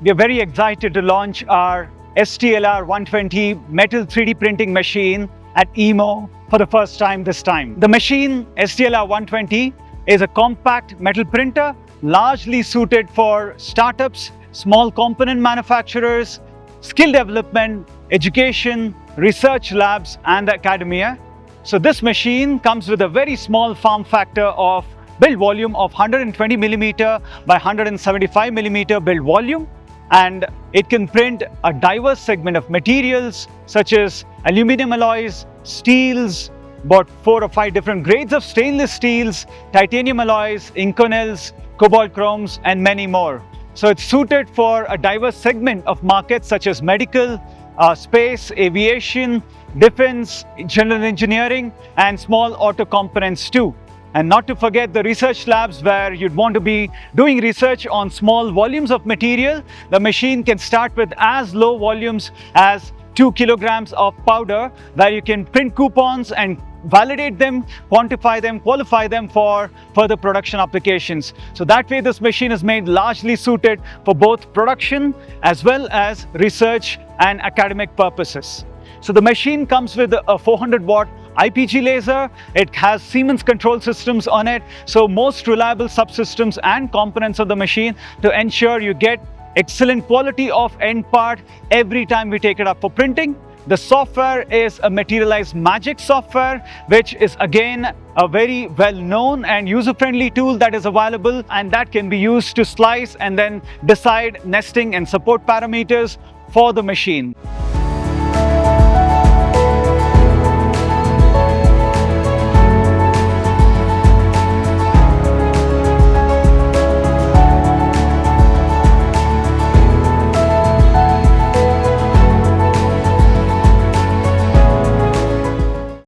we are very excited to launch our STLR 120 metal 3D printing machine at EMO for the first time this time. The machine STLR 120 is a compact metal printer largely suited for startups, small component manufacturers, skill development, education, research labs and academia. So this machine comes with a very small form factor of build volume of 120mm by 175mm build volume, and it can print a diverse segment of materials such as aluminum alloys, steels, about 4 or 5 different grades of stainless steels, titanium alloys, Inconels, cobalt chromes and many more. So it's suited for a diverse segment of markets such as medical, space, aviation, defense, general engineering and small auto components too. And not to forget the research labs where you'd want to be doing research on small volumes of material. The machine can start with as low volumes as 2 kilograms of powder, where you can print coupons and validate them, quantify them, qualify them for further production applications. So that way this machine is made largely suited for both production as well as research and academic purposes. So the machine comes with a 400-watt IPG laser. It has Siemens control systems on it, so most reliable subsystems and components of the machine to ensure you get excellent quality of end part every time we take it up for printing. The software is a Materialise Magics software, which is again a very well-known and user-friendly tool that is available, and that can be used to slice and then decide nesting and support parameters for the machine.